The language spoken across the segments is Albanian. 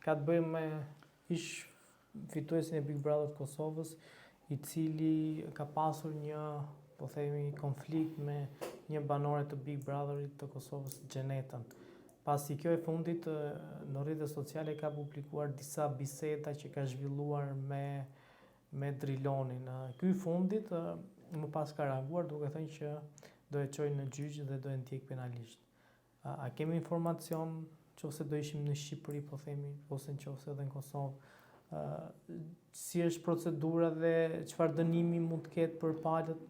ka të bëjë me ish fituesin e Big Brother të Kosovës, i cili ka pasur një, po themi, konflikt me një banore të Big Brotherit të Kosovës, Xhenetën. Pasi kjo e fundit, në rrjetet sociale ka publikuar disa biseda që ka zhvilluar me Drilonin. Ky i fundit më pas ka reaguar duke thënë që do e çojë në gjyq dhe do e ndjek penalisht. A kemi informacion nëse do ishim në Shqipëri, po themi, ose nëse edhe në Kosovë, si është procedura dhe çfarë dënimi mund të ketë për palët?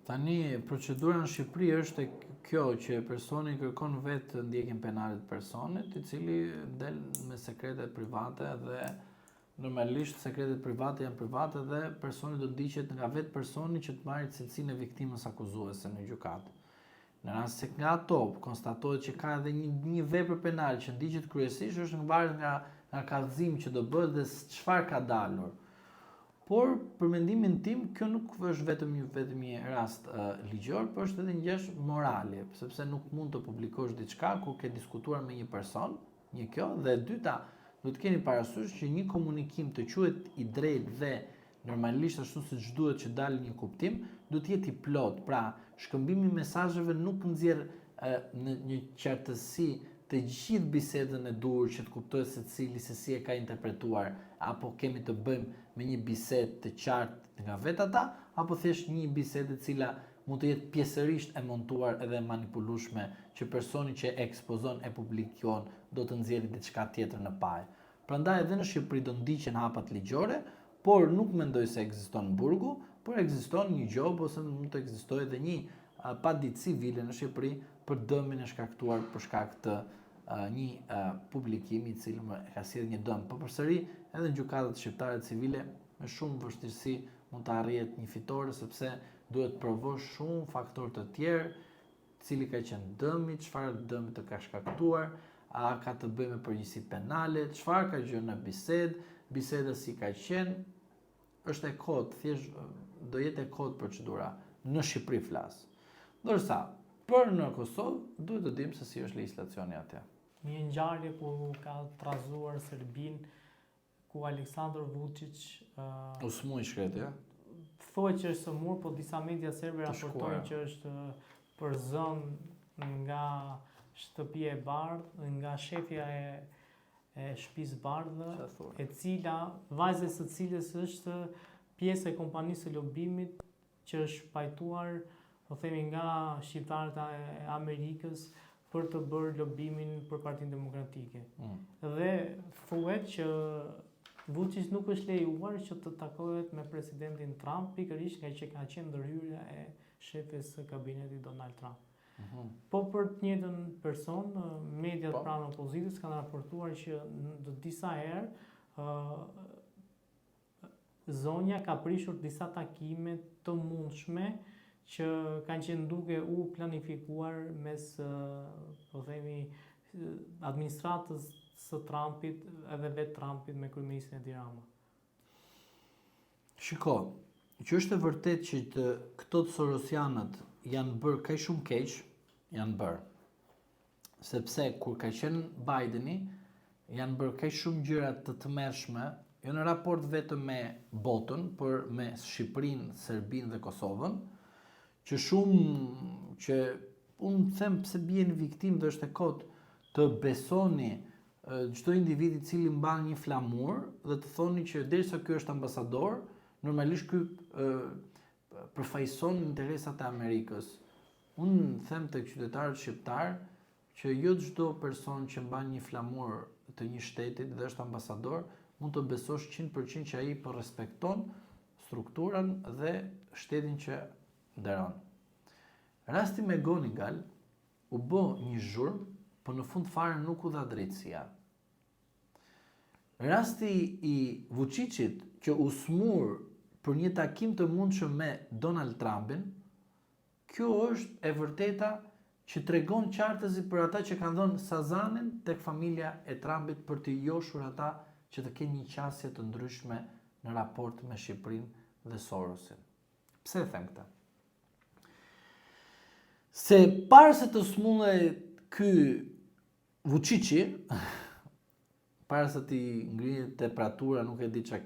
Tani, procedura në Shqipëri është kjo që personi kërkon vetë ndjekjen penale të personit, i cili del me sekretet private dhe normalisht sekretet private janë private dhe personi do ndiqet nga vetë personi që të marrë cilësinë e viktimës akuzuese në gjykatë. Në rast se nga ato konstatohet që ka edhe një vepër penale që ndiqet kryesisht, është ngjarë nga kallëzimi që do bëhet dhe çfarë ka dalur. Por për mendimin tim, kjo nuk është vetëm një rast ligjor, por është edhe një gjë morale, sepse nuk mund të publikosh diçka kur ke diskutuar me një person, një kjo, dhe dyta, do të keni parasysh që një komunikim të quhet i drejtë dhe normalisht ashtu siç duhet që dalë një kuptim, do të jetë i plot. Pra, shkëmbimi i mesazheve nuk nxjerr në një qartësi të gjithë bisedën e dur që të kuptohet se si e ka interpretuar, apo kemi të bëjmë me një bisedë të qartë nga vetë ata, apo thjesht një bisedë e cila mund të jetë pjesërisht e montuar edhe manipulueshme, që personi që e ekspozon e publikon do të nxjerrë diçka tjetër në paj. Prandaj edhe në Shqipëri do ndiqen hapat ligjore, por nuk mendoj se ekziston në burgu, por ekziston një gjobë ose mund të ekzistojë edhe një paditë civile në Shqipëri për dëmin e shkaktuar për shkak të një publikimi i cili ka sjellë një dëm. Por përsëri edhe në gjykatat shqiptare civile me shumë vështirësi mund të arrihet një fitore, sepse duhet të provosh shumë faktorë të tjerë, cili ka qenë dëmi, çfarë dëmi të ka shkaktuar, a ka të bëjë me përgjegjësi penale, çfarë ka gjënë në biseda si ka qenë, është e kot, thjesht do jetë e kot procedura në Shqipëri flas. Ndërsa për në Kosovë duhet të dimë se si është legjislacioni atje. Një ngjarje ku ka trazuar Serbin, ku Aleksandar Vučić u smui shkret, ja? Thuhet që është sëmur, po disa media serbe raportojnë që është përzënë nga shtëpia e bardhë, nga shefja e shtëpisë bardhë, e cila vajzës së cilës është pjesë e kompanisë së lobimit që është pajtuar, po themi, nga shqiptarët e Amerikës për të bërë lobimin për Partinë Demokratike. Dhe thuhet që Vučić nuk është lejuar që të takohet me presidentin Trump, pikërisht nga që ka qenë ndërhyrja e shefes së kabinetit Donald Trump. Po për të njëjtën person, mediat pranë opozitës kanë raportuar që në disa herë zonja ka prishur disa takime të mundshme që kanë qenë duke u planifikuar mes, po themi, administratës së Trumpit edhe vetë Trumpit me kryeministrin Edi Rama. Shiko, që është e vërtet që këto të sorosianët janë bërë kaq shumë keq, janë bërë. Sepse kur ka qenë Bideni, janë bërë kaq shumë gjëra të tmerrshme, jo në raport vetëm me botën, por me Shqipërinë, Serbinë dhe Kosovën, që unë them pse bie në viktim dhe është e kot të besoni çdo individ i cili mban një flamur dhe të thoni që derisa ky është ambasador, normalisht ky përfaqëson interesat e Amerikës. Unë them tek qytetarët shqiptar që jo çdo person që mban një flamur të një shteti dhe është ambasador mund të besosh 100% që ai po respekton strukturën dhe shtetin që nderon. Rasti me Gonigal u bë një zhurmë, por në fund fare nuk u dha drejtësia. Rasti i Vučićit që u smur për një takim të mundshëm me Donald Trumpin, kjo është e vërteta që tregon qartësi për ata që kanë dhënë sazanin tek familja e Trumpit për të joshur ata që të kenë një qasje të ndryshme në raport me Shqipërinë dhe Sorosin. Pse them këtë? Se parë se të smulej ky Vučići, para se ti ngrihet temperatura, nuk e di çka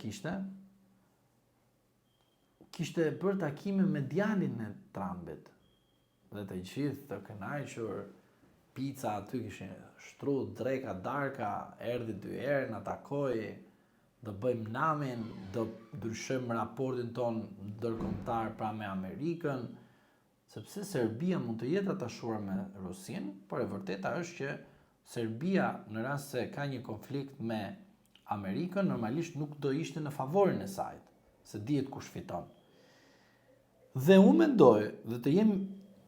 kishte bërë takime me djalin e Trumpit. Dhe të gjithë të kënaqur, pica aty kishin shtruar dreka darka, erdhi 2 herë, na takoi, do bëjmë namin, do ndryshojmë raportin ton ndërkombëtar pra me Amerikën, sepse Serbia mund të jetë atashuar me Rusin, por e vërteta është që Serbia në rast se ka një konflikt me Amerikën, normalisht nuk do ishte në favorin e saj, se dihet kush fiton. Dhe unë mendoj dhe të jem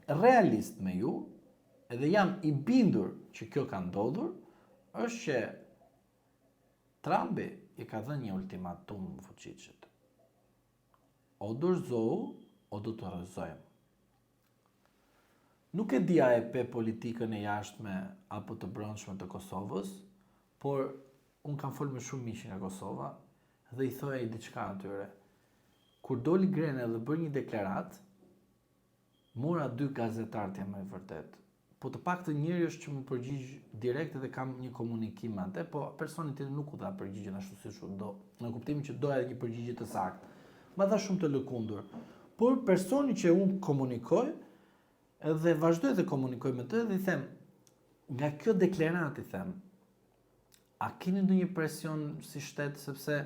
realist me ju, edhe jam i bindur që kjo ka ndodhur, është që Trumpi i ka dhënë një ultimatum fuqishëm. O dorëzohu, o do të rrëzojmë. Nuk e dia e pe politikën e jashtme apo të brendshme të Kosovës, por unë kam folur me shumë miq nga Kosova dhe i thoya diçka atyre. Kur doli Grenell dhe bërë një deklarat, mora 2 gazetarë të më vërtet. Po të paktën njëri është që më përgjigj direkt dhe kam një komunikim me atë, po personi tjetër nuk u dha përgjigjen ashtu siç u do, në kuptimin që doja një përgjigje të saktë. Ma dha shumë të lëkundur. Por personi që unë komunikoj edhe vazhdoj të komunikoj me të dhe i them, nga kjo deklarat i them, a keni ndonjë presion si shtet, sepse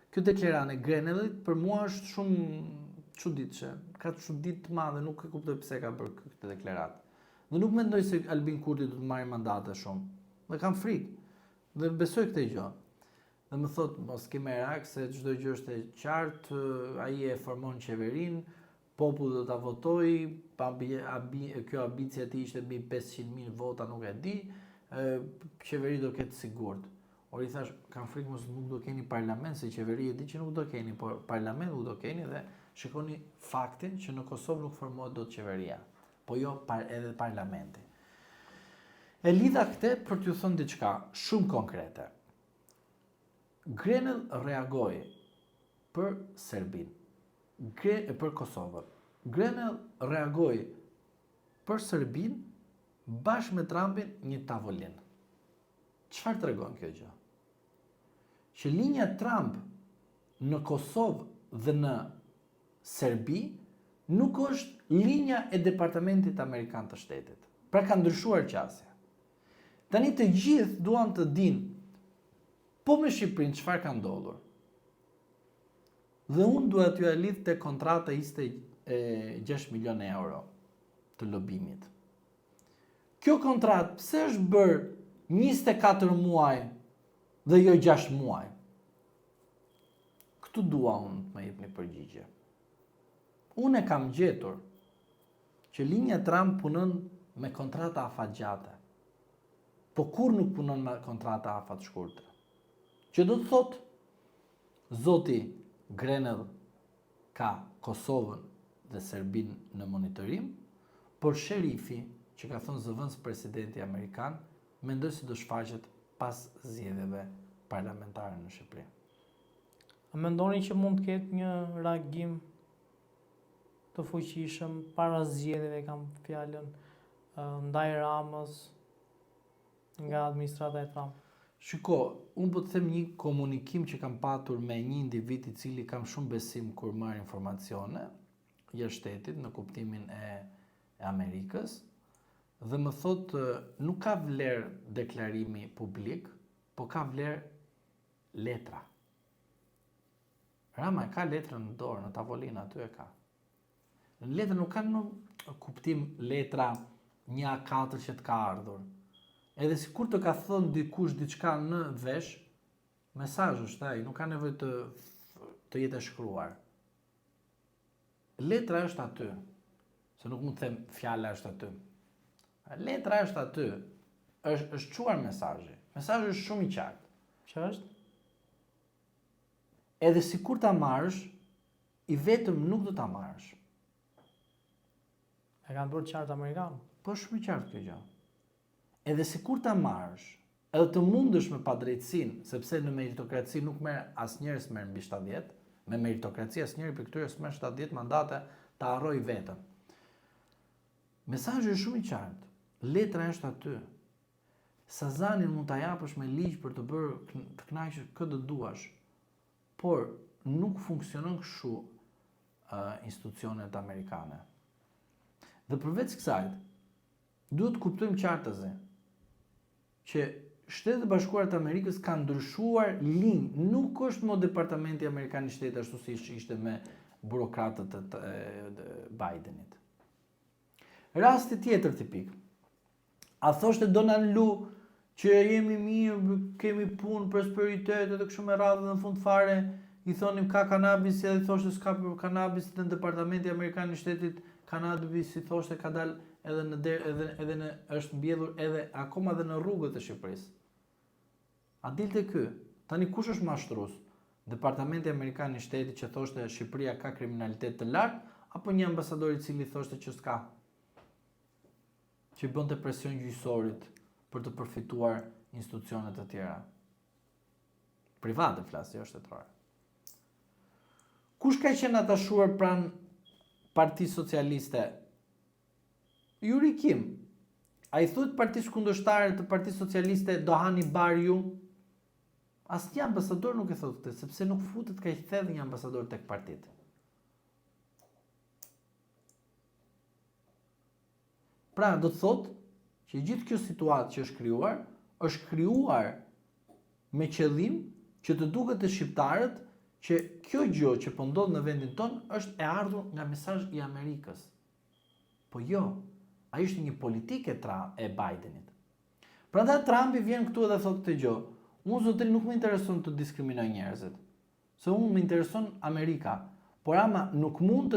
kjo deklarat e Grenellit për mua është shumë çuditshme. Ka çuditë të madhe, nuk e kuptoj pse ka bërë këtë deklarat. Dhe nuk mendoj se Albin Kurti do të marrë mandate shumë. Dhe kam frikë. Dhe besoj këtë gjë. Dhe më thot, mos ke merak se çdo gjë është e qartë, ai e formon qeverinë, populli do ta votojë, kjo ambicia e tij ishte mbi 500.000 vota, nuk e di, qeveria do ketë sigurt. Or i thash, kam frikë mos nuk do keni parlament, se qeveria di që nuk do keni, por parlament nuk do keni dhe shikoni faktin që në Kosovë nuk formohet dot qeveria, po jo edhe parlamenti. E lidha këtë për t'ju thënë diçka shumë konkrete. Grenell reagoi për Serbinë, për Kosovën. Grenell reagoi për Serbinë bashkë me Trumpin një tavolinë. Çfarë tregon kjo gjë? Që linja Trump në Kosovë dhe në Serbi nuk është linja e Departamentit Amerikan të Shtetit. Pra ka ndryshuar qasja. Tani të gjithë duan të dinë po me Shqipërinë çfarë ka ndodhur. Dhe unë duhet t'ju lidh te kontrata 26 milion euro të lobimit. Kjo kontratë pse është bërë 24 muaj dhe jo 6 muaj? Këtu dua unë të më jep një përgjigje. Unë e kam gjetur që linja Trump punon me kontrata afatgjate, po kur nuk punon me kontrata afat shkurtë. Që do të thotë, zoti Grenell ka Kosovën dhe Serbinë në monitorim, por sherifi që ka thënë zëvendës presidenti amerikan mendoj se do shfaqet pas zgjedhjeve parlamentare në Shqipëri. A mendoni që mund të ketë një reagim të fuqishëm para zgjedhjeve, kam fjalën, ndaj Ramës nga administrata e Trump? Shiko, unë po të them një komunikim që kam patur me një individ i cili kam shumë besim kur marr informacione jashtë shtetit në kuptimin e Amerikës, dhe më thotë nuk ka vlerë deklarimi publik, po ka vlerë letra. Rama e ka letrën në dorë, në tavolinë aty e ka. Në letra nuk ka në kuptim letra 1-4 që të ka ardhur. Edhe si kur të ka thënë dikush diçka në vesh, mesazh është ai, nuk ka nevojë të jetë e shkruar. Letra është aty, se nuk mund të them fjala është aty. Letra është aty, është çuar mesazhi. Mesazhi është shumë i qartë. Që është? Edhe si kur ta marrësh, i vetëm nuk do ta marrësh. E kanë bërë qartë amerikanë? Po shumë i qartë kjo gjë. Edhe si kur ta marrësh, edhe të mundësh me padrejtësinë, sepse në meritokraci nuk merr asnjëri s'merr mbi 70, me meritokraci asnjëri për këtyre s'merr 70 mandate ta harroj vetëm. Mesazhi është shumë i qartë. Letra është aty. Sazanin mund ta japësh me ligj për të bërë të kënaqur këtë duash, por nuk funksionon kështu institucionet amerikane. Dhe përveç kësaj, duhet të kuptojmë qartësi që Shtetet e Bashkuara të Amerikës kanë ndryshuar linjë, nuk është më Departamenti Amerikan i Shtetit ashtu siç ishte me burokratët e Bidenit. Rasti tjetër tipik. A thoshte Donald Lu që jemi mirë, kemi punë, prosperitet edhe kështu me radhë, dhe në fund fare i thonim ka kanabis, edhe i thoshte s'ka për kanabis, dhe në Departamenti Amerikan i Shtetit kanabis i thoshte ka dalë edhe në është mbjedhur edhe akoma dhe në rrugët e Shqipërisë. A dilte ky? Tani kush është mashtrues? Departamenti Amerikan i Shtetit që thoshte Shqipëria ka kriminalitet të lartë, apo një ambasador i cili thoshte që s'ka? Që bënte presion gjyqësorit për të përfituar institucionet të tjera. Private flasë, jo shtetërore. Kush ka qenë atashuar pranë Partisë Socialiste? Yuri Kim. A i thot partisë kundërshtare të Partisë Socialiste Dohani Barju? Asnjë ambasador nuk e thot këtë, sepse nuk futet kaq thellë një ambasador tek partitë. Pra, do të thotë që gjithë kjo situatë që është krijuar me qëllim që të duket të shqiptarët që kjo gjë që po ndodh në vendin tonë është e ardhur nga mesazhi i Amerikës. Po jo, ai ishte një politikë e Bidenit. Prandaj Trumpi vjen këtu dhe thotë këtë gjë. Unë zotëri nuk më intereson të diskriminoj njerëzit. Se unë më intereson Amerika. Por ama nuk mund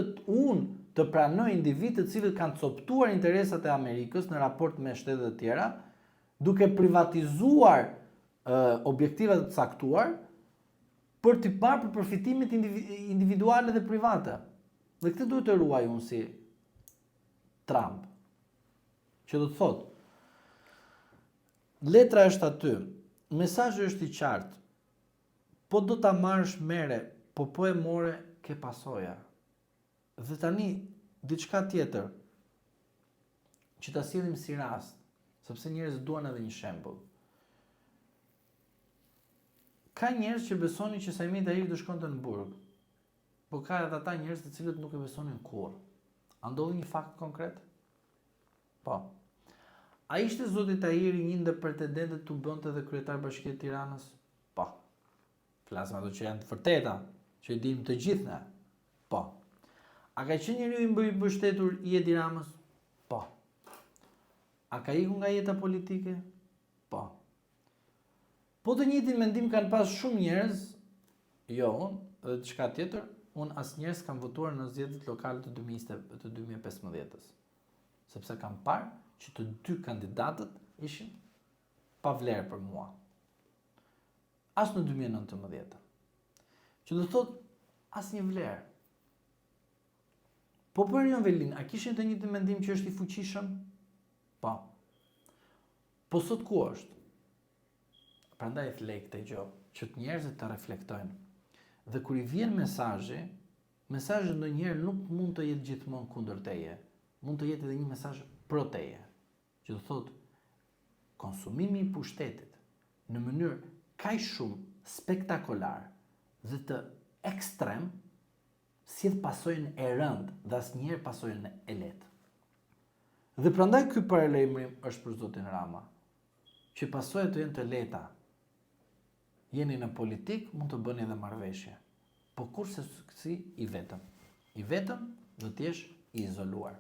të pranoj individë të cilët kanë coptuar interesat e Amerikës në raport me shtetet e tjera, duke privatizuar objektivat të caktuar për të parë për përfitimet individuale dhe private. Dhe këtë duhet të ruaj unë si Trump. Që do të thotë, letra është aty, mesazhi është i qartë, po do ta marrësh mere, po e more ke pasoja. Dhe tani, diçka tjetër, që ta sillim si rast, sepse njerëzit duan edhe një shembull. Ka njerëz që besonin që Sajmi Tahiri do shkonte në burg, po ka edhe ata njerëz të cilët nuk e besonin kurrë. A ndodhi një fakt konkret? Po. A ishte zoti Tahiri një ndër pretendentët të bënte edhe kryetar Bashkia e Tiranës? Po. Flasim ato që janë të vërteta, që i dimë të gjithë ne. Po. A ka qenë njeriu i mbështetur i Edi Ramës? Po. A ka ikur nga jeta politike? Po. Po të njëjtin mendim kanë pas shumë njerëz, jo unë, dhe diçka tjetër, unë asnjëherë s'kam votuar në zgjedhjet lokale të 2015-s. Sepse kam parë që të dy kandidatët ishin pa vlerë për mua. As në 2019. Që do thotë asnjë vlerë. Po për Erion Velin, a kishin të njëjtin mendim që është i fuqishëm? Po. Po sot ku është? Prandaj e flej këtë gjë, që të njerëzit të reflektojnë. Dhe kur i vjen mesazhi ndonjëherë nuk mund të jetë gjithmonë kundër teje. Mund të jetë edhe një mesazh pro teje. Që do thotë, konsumimi i pushtetit në mënyrë kaq shumë spektakolar dhe të ekstrem, sjell pasojën e rëndë dhe asnjëherë pasojën e lehtë. Dhe prandaj ky paralajmërim është për zotin Rama, që pasojat të jenë të lehta. Jeni në politik, mund të bëni edhe marrëveshje. Po kurse si i vetëm. I vetëm do të jesh i izoluar.